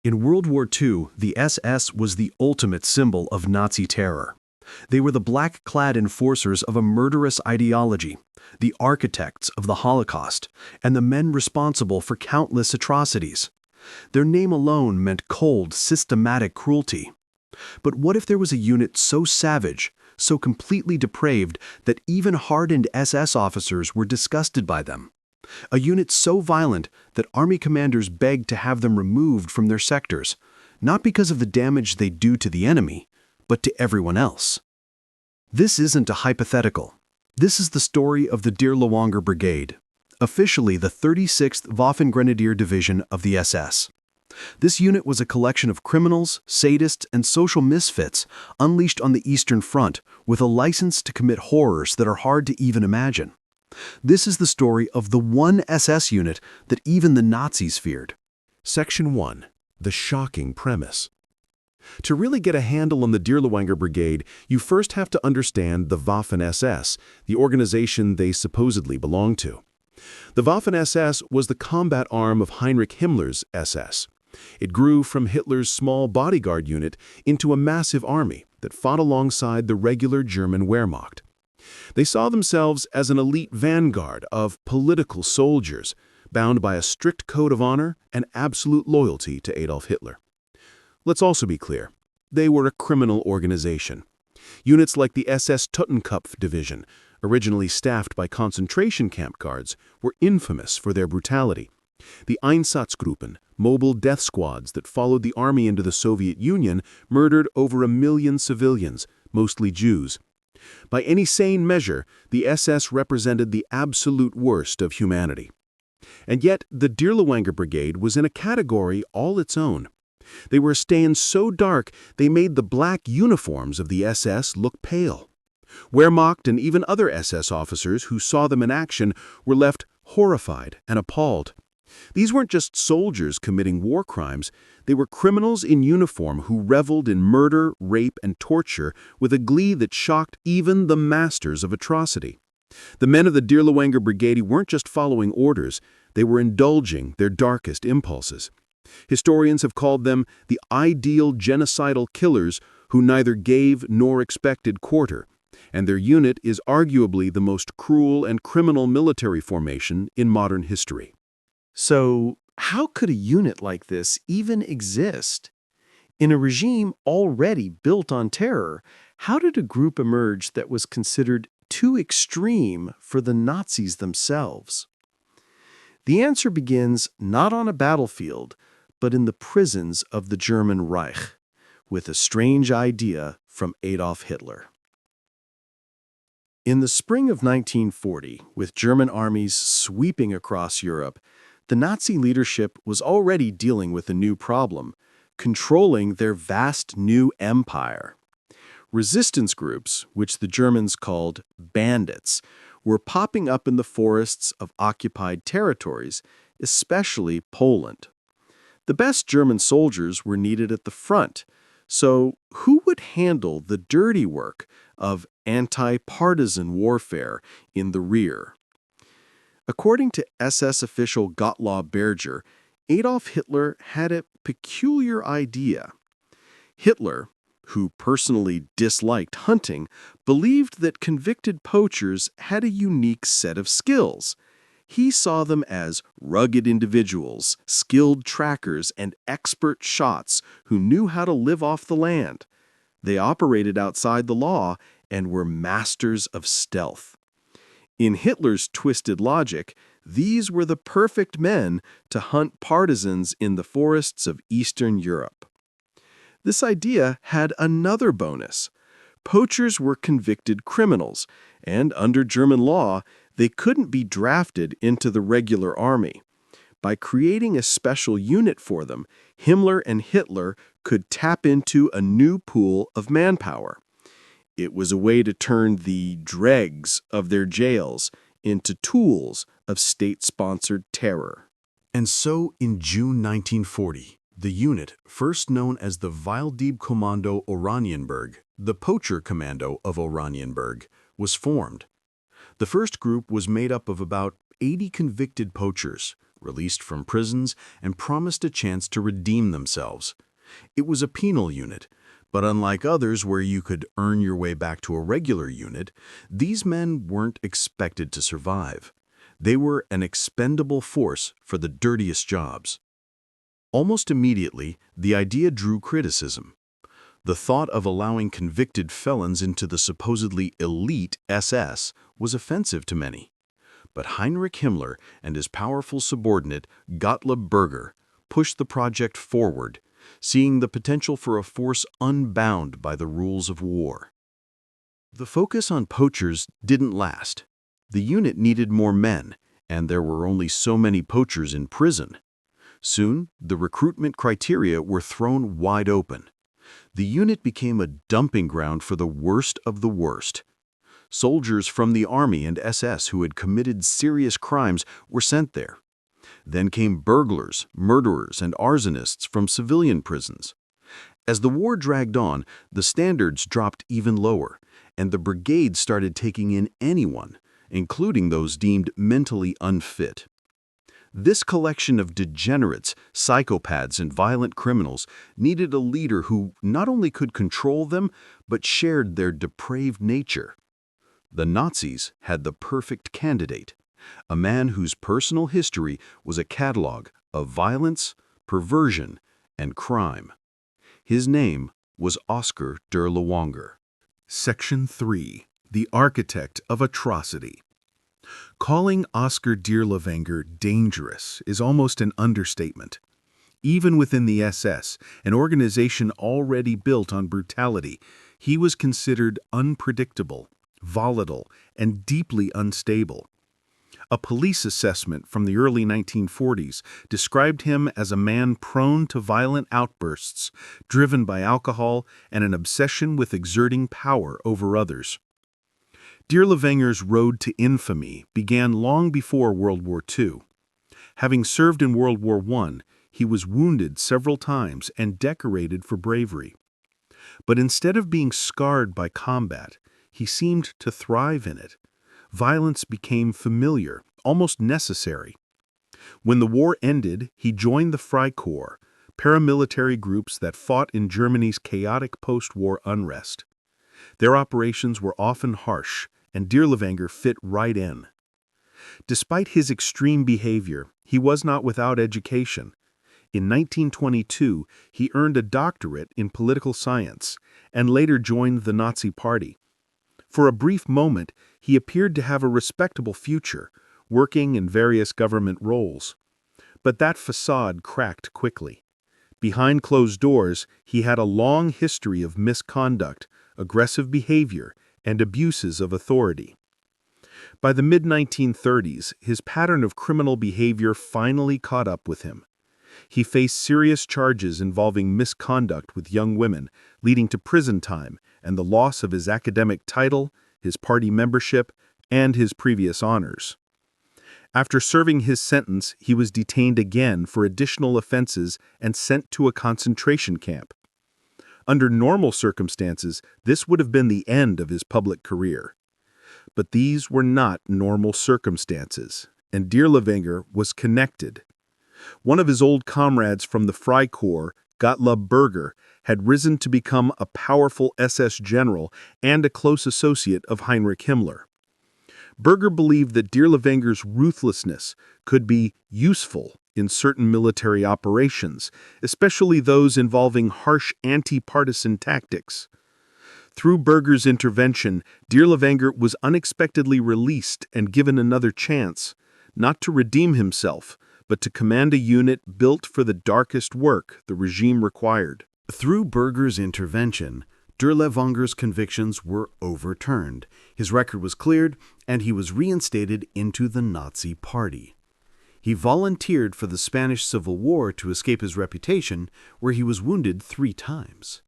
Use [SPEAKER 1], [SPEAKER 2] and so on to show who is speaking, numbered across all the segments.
[SPEAKER 1] In World War II, the SS was the ultimate symbol of Nazi terror. They were the black-clad enforcers of a murderous ideology, the architects of the Holocaust, and the men responsible for countless atrocities. Their name alone meant cold, systematic cruelty. But what if there was a unit so savage, so completely depraved, that even hardened SS officers were disgusted by them? A unit so violent that army commanders begged to have them removed from their sectors, not because of the damage they do to the enemy, but to everyone else. This isn't a hypothetical. This is the story of the Dirlewanger Brigade, officially the 36th Waffen-Grenadier Division of the SS. This unit was a collection of criminals, sadists, and social misfits unleashed on the Eastern Front with a license to commit horrors that are hard to even imagine. This is the story of the one SS unit that even the Nazis feared.
[SPEAKER 2] Section 1. The shocking premise. To really get a handle on the Dirlewanger Brigade, you first have to understand the Waffen-SS, the organization they supposedly belonged to. The Waffen-SS was the combat arm of Heinrich Himmler's SS. It grew from Hitler's small bodyguard unit into a massive army that fought alongside the regular German Wehrmacht. They saw themselves as an elite vanguard of political soldiers, bound by a strict code of honor and absolute loyalty to Adolf Hitler. Let's also be clear, they were a criminal organization. Units like the SS Totenkopf Division, originally staffed by concentration camp guards, were infamous for their brutality. The Einsatzgruppen, mobile death squads that followed the army into the Soviet Union, murdered over 1 million civilians, mostly Jews. By any sane measure, the SS represented the absolute worst of humanity. And yet, the Dirlewanger Brigade was in a category all its own. They were stained so dark they made the black uniforms of the SS look pale. Wehrmacht and even other SS officers who saw them in action were left horrified and appalled. These weren't just soldiers committing war crimes, they were criminals in uniform who reveled in murder, rape, and torture with a glee that shocked even the masters of atrocity. The men of the Dirlewanger Brigade weren't just following orders, they were indulging their darkest impulses. Historians have called them the ideal genocidal killers who neither gave nor expected quarter, and their unit is arguably the most cruel and criminal military formation in modern history.
[SPEAKER 1] So, how could a unit like this even exist? In a regime already built on terror, how did a group emerge that was considered too extreme for the Nazis themselves? The answer begins not on a battlefield, but in the prisons of the German Reich, with a strange idea from Adolf Hitler. In the spring of 1940, with German armies sweeping across Europe, the Nazi leadership was already dealing with a new problem, controlling their vast new empire. Resistance groups, which the Germans called bandits, were popping up in the forests of occupied territories, especially Poland. The best German soldiers were needed at the front, so who would handle the dirty work of anti-partisan warfare in the rear? According to SS official Gottlob Berger, Adolf Hitler had a peculiar idea. Hitler, who personally disliked hunting, believed that convicted poachers had a unique set of skills. He saw them as rugged individuals, skilled trackers, and expert shots who knew how to live off the land. They operated outside the law and were masters of stealth. In Hitler's twisted logic, these were the perfect men to hunt partisans in the forests of Eastern Europe. This idea had another bonus. Poachers were convicted criminals, and under German law, they couldn't be drafted into the regular army. By creating a special unit for them, Himmler and Hitler could tap into a new pool of manpower. It was a way to turn the dregs of their jails into tools of state-sponsored terror.
[SPEAKER 2] And so, in June 1940, the unit, first known as the Wilddiebkommando Oranienburg, the Poacher Commando of Oranienburg, was formed. The first group was made up of about 80 convicted poachers,
[SPEAKER 1] released from prisons, and promised a chance to redeem themselves. It was a penal unit, but unlike others where you could earn your way back to a regular unit, these men weren't expected to survive. They were an expendable force for the dirtiest jobs. Almost immediately, the idea drew criticism. The thought of allowing convicted felons into the supposedly elite SS was offensive to many. But Heinrich Himmler and his powerful subordinate, Gottlob Berger, pushed the project forward, seeing the potential for a force unbound by the rules of war. The focus on poachers didn't last. The unit needed more men, and there were only so many poachers in prison. Soon, the recruitment criteria were thrown wide open. The unit became a dumping ground for the worst of the worst. Soldiers from the Army and SS who had committed serious crimes were sent there. Then came burglars, murderers, and arsonists from civilian prisons. As the war dragged on, the standards dropped even lower, and the brigade started taking in anyone, including those deemed mentally unfit. This collection of degenerates, psychopaths, and violent criminals needed a leader who not only could control them, but shared their depraved nature. The Nazis had the perfect candidate, a man whose personal history was a catalog of violence, perversion, and crime. His name was Oskar der Lewanger.
[SPEAKER 2] Section 3. The Architect of Atrocity. Calling Oskar der Lewanger dangerous is almost an understatement. Even within the SS, an organization already built on brutality, he was considered unpredictable, volatile, and deeply unstable. A police assessment from the early 1940s described him as a man prone to violent outbursts, driven by alcohol and an obsession with exerting power over others. Der Lewanger's road to infamy began long before World War II. Having served in World War I, he was wounded several times and decorated for bravery. But instead of being scarred by combat, he seemed to thrive in it. Violence became familiar, almost necessary. When the war ended, he joined the Freikorps, paramilitary groups that fought in Germany's chaotic post-war unrest. Their operations were often harsh, and der Lewanger fit right in. Despite his extreme behavior, he was not without education. In 1922, he earned a doctorate in political science and later joined the Nazi Party. For a brief moment, he appeared to have a respectable future, working in various government roles. But that facade cracked quickly. Behind closed doors, he had a long history of misconduct, aggressive behavior, and abuses of authority. By the mid-1930s, his pattern of criminal behavior finally caught up with him. He faced serious charges involving misconduct with young women, leading to prison time and the loss of his academic title, his party membership, and his previous honors. After serving his sentence, he was detained again for additional offenses and sent to a concentration camp. Under normal circumstances, this would have been the end of his public career. But these were not normal circumstances, and der Lewanger was connected. One of his old comrades from the Freikorps, Gottlob Berger, had risen to become a powerful SS general and a close associate of Heinrich Himmler. Berger believed that der Lewanger's ruthlessness could be useful in certain military operations, especially those involving harsh anti-partisan tactics. Through Berger's intervention, der Lewanger was unexpectedly released and given another chance, not to redeem himself, but to command a unit built for the darkest work the regime required.
[SPEAKER 1] Through Berger's intervention, der Lewanger's convictions were overturned, his record was cleared, and he was reinstated into the Nazi Party. He volunteered for the Spanish Civil War to escape his reputation, where he was wounded 3 times.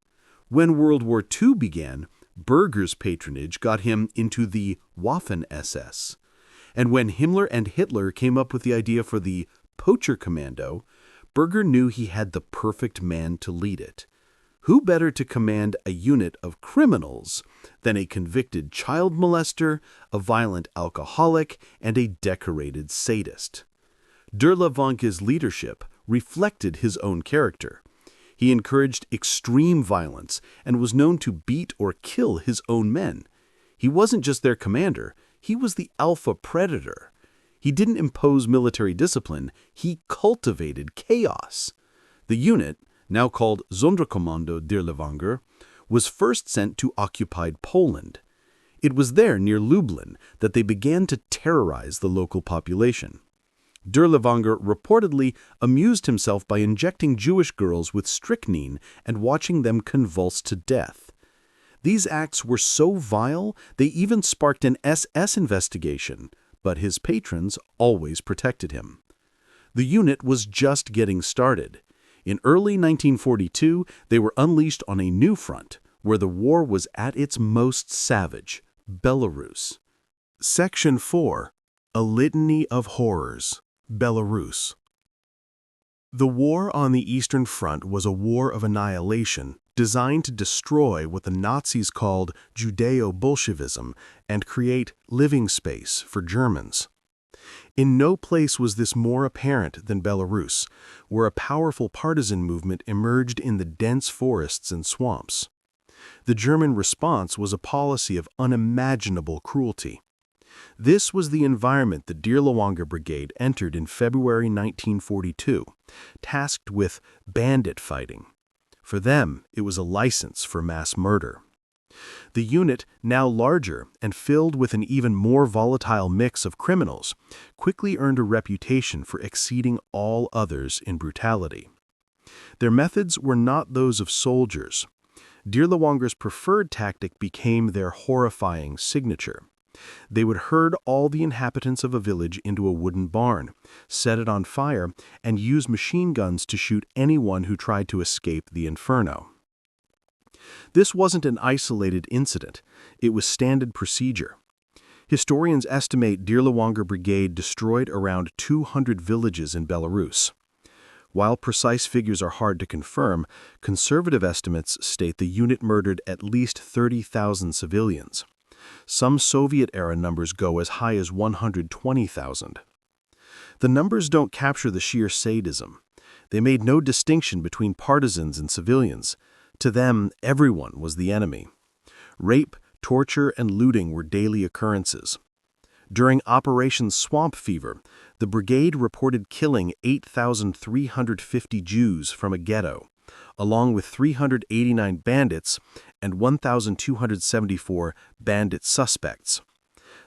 [SPEAKER 1] When World War II began, Berger's patronage got him into the Waffen-SS. And when Himmler and Hitler came up with the idea for the Poacher Commando, Berger knew he had the perfect man to lead it. Who better to command a unit of criminals than a convicted child molester, a violent alcoholic, and a decorated sadist? Dirlewanger's leadership reflected his own character. He encouraged extreme violence and was known to beat or kill his own men. He wasn't just their commander, he was the alpha predator. He didn't impose military discipline, he cultivated chaos. The unit, now called Sonderkommando Dirlewanger, was first sent to occupied Poland. It was there, near Lublin, that they began to terrorize the local population. Dirlewanger reportedly amused himself by injecting Jewish girls with strychnine and watching them convulse to death. These acts were so vile, they even sparked an SS investigation, but his patrons always protected him. The unit was just getting started. In early 1942, they were unleashed on a new front, where the war was at its most savage, Belarus. Section 4. A Litany of Horrors. Belarus. The war on the Eastern Front was a war of annihilation designed to destroy what the Nazis called Judeo-Bolshevism and create living space for Germans. In no place was this more apparent than Belarus, where a powerful partisan movement emerged in the dense forests and swamps. The German response was a policy of unimaginable cruelty. This was the environment the Dirlewanger Brigade entered in February 1942, tasked with bandit fighting. For them, it was a license for mass murder. The unit, now larger and filled with an even more volatile mix of criminals, quickly earned a reputation for exceeding all others in brutality. Their methods were not those of soldiers. Dirlewanger's preferred tactic became their horrifying signature. They would herd all the inhabitants of a village into a wooden barn, set it on fire, and use machine guns to shoot anyone who tried to escape the inferno. This wasn't an isolated incident, it was standard procedure. Historians estimate Dirlewanger Brigade destroyed around 200 villages in Belarus. While precise figures are hard to confirm, conservative estimates state the unit murdered at least 30,000 civilians. Some Soviet-era numbers go as high as 120,000. The numbers don't capture the sheer sadism. They made no distinction between partisans and civilians. To them, everyone was the enemy. Rape, torture, and looting were daily occurrences. During Operation Swamp Fever, the brigade reported killing 8,350 Jews from a ghetto, along with 389 bandits and 1,274 bandit suspects.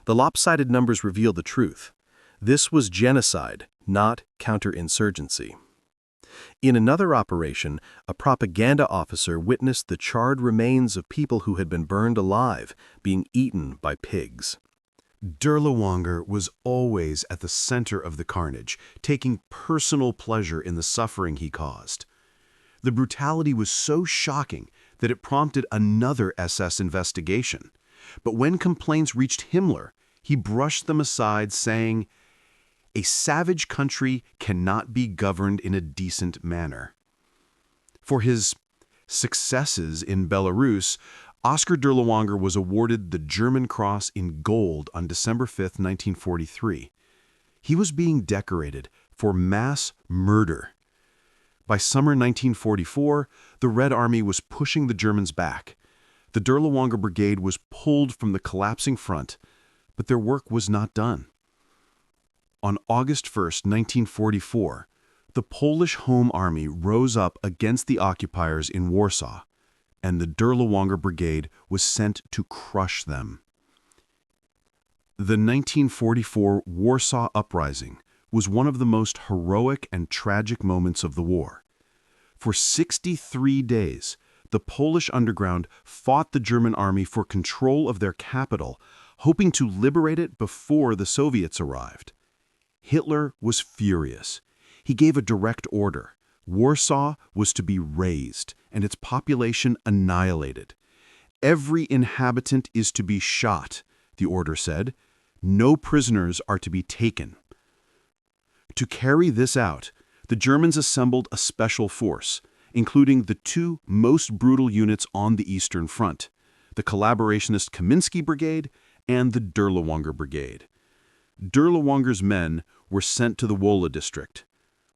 [SPEAKER 1] The lopsided numbers reveal the truth. This was genocide, not counterinsurgency. In another operation, a propaganda officer witnessed the charred remains of people who had been burned alive being eaten by pigs. Dirlewanger was always at the center of the carnage, taking personal pleasure in the suffering he caused. The brutality was so shocking that it prompted another SS investigation. But when complaints reached Himmler, he brushed them aside, saying, "A savage country cannot be governed in a decent manner." For his successes in Belarus, Oskar Dirlewanger was awarded the German Cross in Gold on December 5, 1943. He was being decorated for mass murder. By summer 1944, the Red Army was pushing the Germans back. The Dirlewanger Brigade was pulled from the collapsing front, but their work was not done. On August 1, 1944, the Polish Home Army rose up against the occupiers in Warsaw, and the Dirlewanger Brigade was sent to crush them. The 1944 Warsaw Uprising was one of the most heroic and tragic moments of the war. For 63 days, the Polish underground fought the German army for control of their capital, hoping to liberate it before the Soviets arrived. Hitler was furious. He gave a direct order. Warsaw was to be razed and its population annihilated. "Every inhabitant is to be shot," the order said. "No prisoners are to be taken." To carry this out, the Germans assembled a special force, including the two most brutal units on the Eastern Front, the collaborationist Kaminsky Brigade and the Dirlewanger Brigade. Dirlewanger's men
[SPEAKER 2] were sent to the Wola district.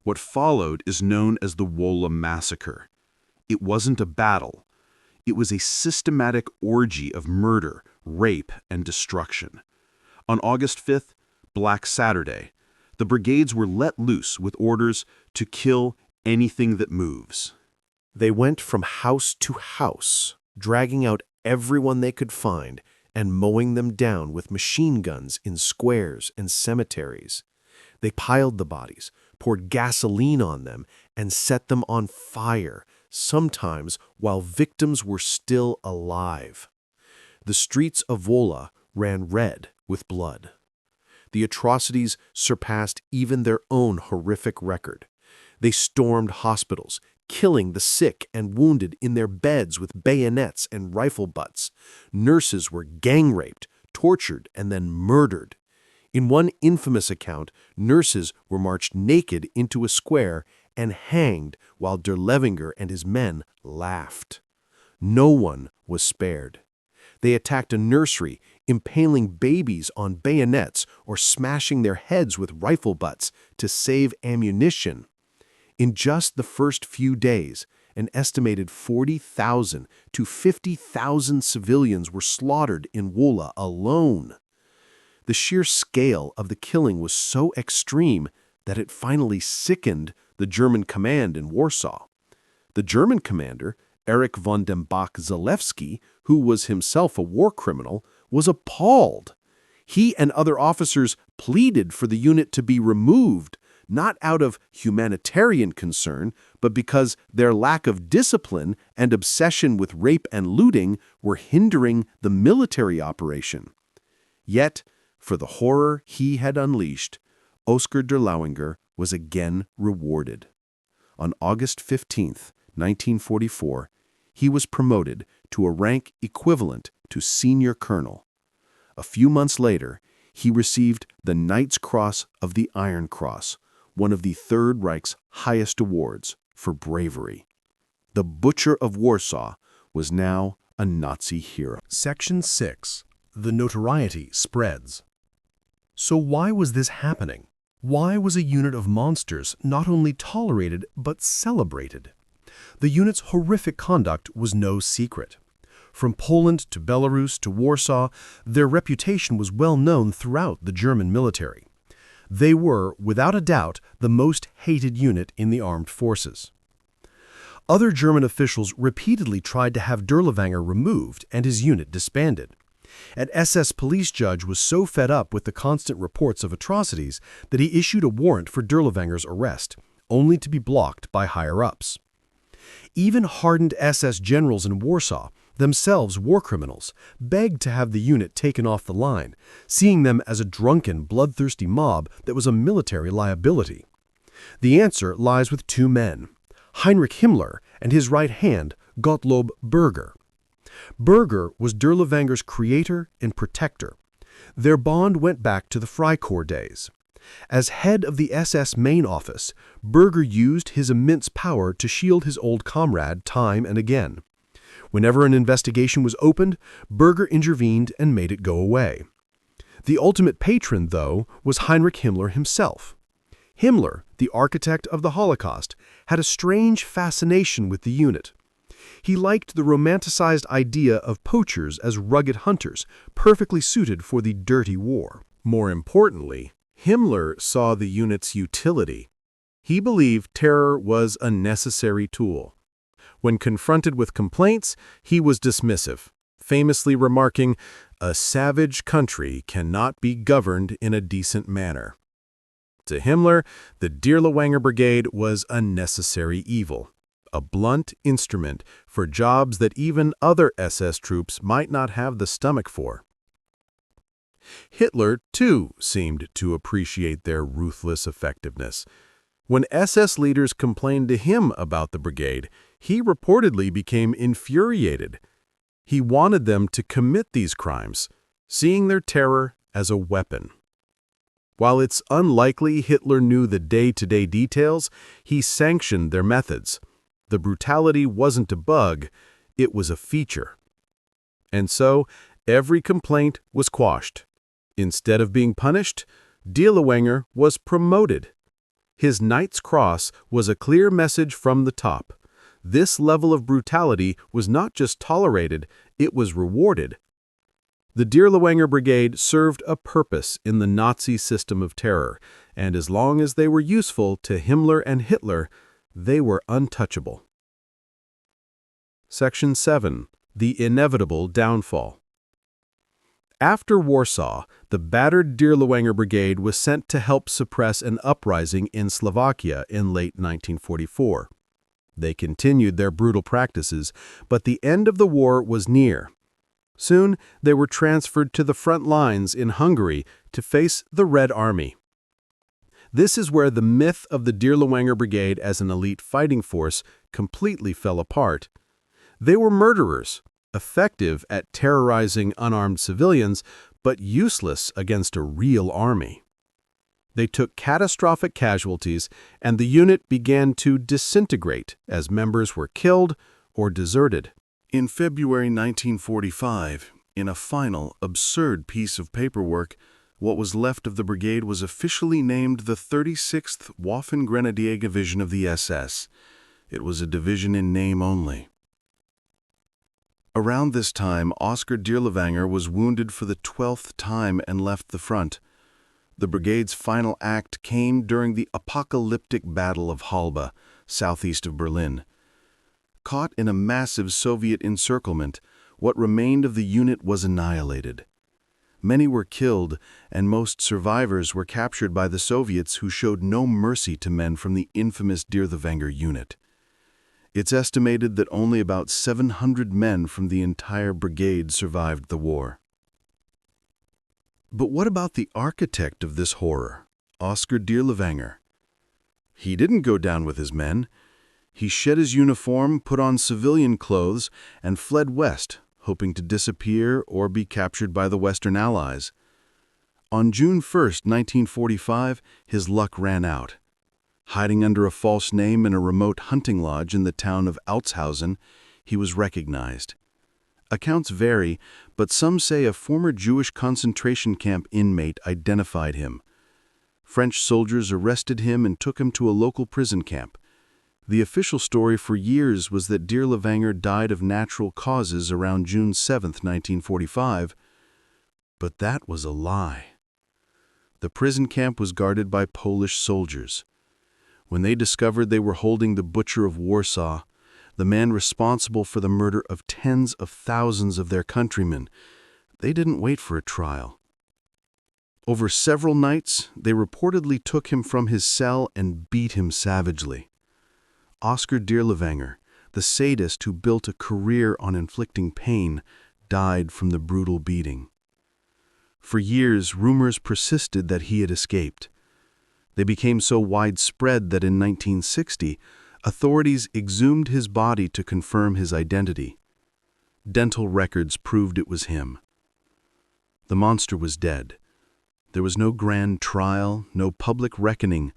[SPEAKER 2] What followed is known as the Wola Massacre. It wasn't a battle. It was a systematic orgy of murder, rape, and destruction. On August 5th, Black Saturday, the brigades were let loose with orders to kill anything that moves.
[SPEAKER 1] They went from house to house, dragging out everyone they could find and mowing them down with machine guns in squares and cemeteries. They piled the bodies, poured gasoline on them, and set them on fire, sometimes while victims were still alive. The streets of Wola ran red with blood. The atrocities surpassed even their own horrific record. They stormed hospitals, killing the sick and wounded in their beds with bayonets and rifle butts. Nurses were gang-raped, tortured, and then murdered. In one infamous account, nurses were marched naked into a square and hanged while Der Levinger and his men laughed. No one was spared. They attacked a nursery, impaling babies on bayonets or smashing their heads with rifle butts to save ammunition. In just the first few days, an estimated 40,000 to 50,000 civilians were slaughtered in Wola alone. The sheer scale of the killing was so extreme that it finally sickened the German command in Warsaw. The German commander, Erich von dem Bach-Zalewski, who was himself a war criminal, was appalled. He and other officers pleaded for the unit to be removed, not out of humanitarian concern, but because their lack of discipline and obsession with rape and looting were hindering the military operation. Yet, for the horror he had unleashed, Oskar der Lewinger was again rewarded. On August 15, 1944, he was promoted to a rank equivalent to senior colonel. A few months later, he received the Knight's Cross of the Iron Cross, one of the Third Reich's highest awards for bravery. The Butcher of Warsaw was now a Nazi hero.
[SPEAKER 3] Section 6. The notoriety spreads. So why was this happening? Why was a unit of monsters not only tolerated but celebrated? The unit's horrific conduct was no secret. From Poland to Belarus to Warsaw, their reputation was well known throughout the German military. They were, without a doubt, the most hated unit in the armed forces. Other German officials repeatedly tried to have der Lewinger removed and his unit disbanded. An SS police judge was so fed up with the constant reports of atrocities that he issued a warrant for der Lewinger's arrest, only to be blocked by higher-ups. Even hardened SS generals in Warsaw, themselves war criminals, begged to have the unit taken off the line, seeing them as a drunken, bloodthirsty mob that was a military liability. The answer lies with two men, Heinrich Himmler and his right hand, Gottlob Berger. Berger was der Lewinger's creator and protector. Their bond went back to the Freikorps days. As head of the SS main office, Berger used his immense power to shield his old comrade time and again. Whenever an investigation was opened, Berger intervened and made it go away. The ultimate patron, though, was Heinrich Himmler himself. Himmler, the architect of the Holocaust, had a strange fascination with the unit. He liked the romanticized idea of poachers as rugged hunters, perfectly suited for the dirty war.
[SPEAKER 2] More importantly, Himmler saw the unit's utility. He believed terror was a necessary tool. When confronted with complaints, he was dismissive, famously remarking, "A savage country cannot be governed in a decent manner." To Himmler, the der Lewinger Brigade was a necessary evil, a blunt instrument for jobs that even other SS troops might not have the stomach for. Hitler, too, seemed to appreciate their ruthless effectiveness. When SS leaders complained to him about the brigade, he reportedly became infuriated. He wanted them to commit these crimes, seeing their terror as a weapon. While it's unlikely Hitler knew the day-to-day details, he sanctioned their methods. The brutality wasn't a bug, it was a feature. And so, every complaint was quashed. Instead of being punished, Dirlewanger was promoted. His Knight's Cross was a clear message from the top. This level of brutality was not just tolerated, it was rewarded. The Dirlewanger Brigade served a purpose in the Nazi system of terror, and as long as they were useful to Himmler and Hitler, they were untouchable. Section 7. The Inevitable Downfall. After Warsaw, the battered Dirlewanger Brigade was sent to help suppress an uprising in Slovakia in late 1944. They continued their brutal practices, but the end of the war was near. Soon, they were transferred to the front lines in Hungary to face the Red Army. This is where the myth of the Dirlewanger Brigade as an elite fighting force completely fell apart. They were murderers, effective at terrorizing unarmed civilians, but useless against a real army. They took catastrophic casualties, and the unit began to disintegrate as members were killed or deserted.
[SPEAKER 1] In February 1945, in a final, absurd piece of paperwork, what was left of the brigade was officially named the 36th Waffen-Grenadier Division of the SS. It was a division in name only. Around this time, Oskar Dirlewanger was wounded for the 12th time and left the front. The brigade's final act came during the apocalyptic Battle of Halbe, southeast of Berlin. Caught in a massive Soviet encirclement, what remained of the unit was annihilated. Many were killed, and most survivors were captured by the Soviets, who showed no mercy to men from the infamous Dirlewanger unit. It's estimated that only about 700 men from the entire brigade survived the war. But what about the architect of this horror, Oskar Dirlewanger? He didn't go down with his men. He shed his uniform, put on civilian clothes, and fled west, hoping to disappear or be captured by the Western Allies. On June 1, 1945, his luck ran out. Hiding under a false name in a remote hunting lodge in the town of Altshausen, he was recognized. Accounts vary, but some say a former Jewish concentration camp inmate identified him. French soldiers arrested him and took him to a local prison camp. The official story for years was that Dirlewanger died of natural causes around June 7, 1945, but that was a lie. The prison camp was guarded by Polish soldiers. When they discovered they were holding the Butcher of Warsaw, the man responsible for the murder of tens of thousands of their countrymen, they didn't wait for a trial. Over several nights, they reportedly took him from his cell and beat him savagely. Oskar Dirlewanger, the sadist who built a career on inflicting pain, died from the brutal beating. For years, rumors persisted that he had escaped. They became so widespread that in 1960, authorities exhumed his body to confirm his identity. Dental records proved it was him. The monster was dead. There was no grand trial, no public reckoning.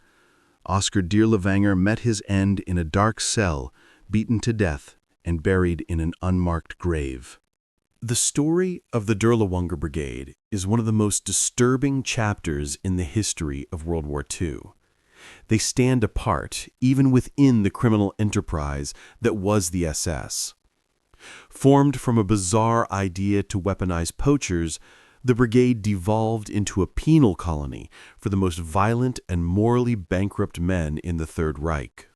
[SPEAKER 1] Oskar Dirlewanger met his end in a dark cell, beaten to death, and buried in an unmarked grave. The story of the Dirlewanger Brigade is one of the most disturbing chapters in the history of World War II. They stand apart, even within the criminal enterprise that was the SS. Formed from a bizarre idea to weaponize poachers, the brigade devolved into a penal colony for the most violent and morally bankrupt men in the Third Reich.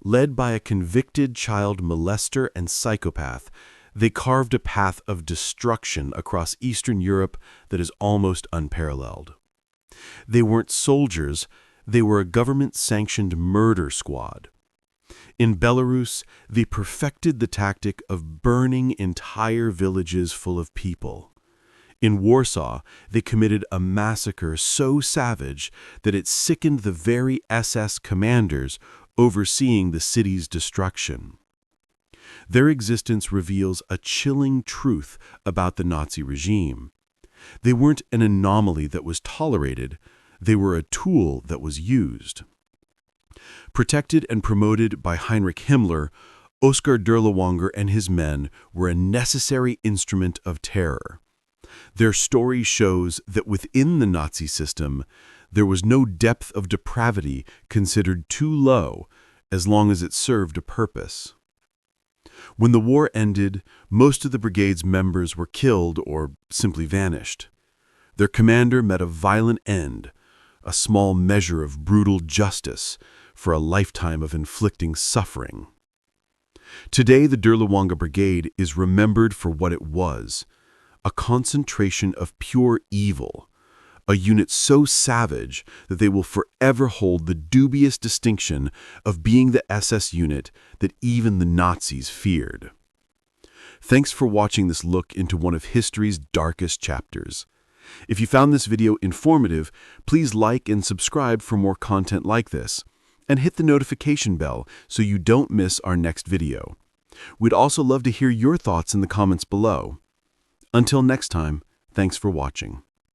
[SPEAKER 1] Led by a convicted child molester and psychopath, they carved a path of destruction across Eastern Europe that is almost unparalleled. They weren't soldiers, they were a government-sanctioned murder squad. In Belarus, they perfected the tactic of burning entire villages full of people. In Warsaw, they committed a massacre so savage that it sickened the very SS commanders overseeing the city's destruction. Their existence reveals a chilling truth about the Nazi regime. They weren't an anomaly that was tolerated, they were a tool that was used. Protected and promoted by Heinrich Himmler, Oskar Dirlewanger and his men were a necessary instrument of terror.
[SPEAKER 2] Their story shows that within the Nazi system, there was no depth of depravity considered too low as long as it served a purpose. When the war ended, most of the brigade's members were killed or simply vanished. Their commander met a violent end, a small measure of brutal justice for a lifetime of inflicting suffering. Today, the WWII Brigade is remembered for what it was, a concentration of pure evil, a unit so savage that they will forever hold the dubious distinction of being the SS unit that even the Nazis feared. Thanks for watching this look into one of history's darkest chapters. If you found this video informative, please like and subscribe for more content like this, and hit the notification bell so you don't miss our next video. We'd also love to hear your thoughts in the comments below. Until next time, thanks for watching.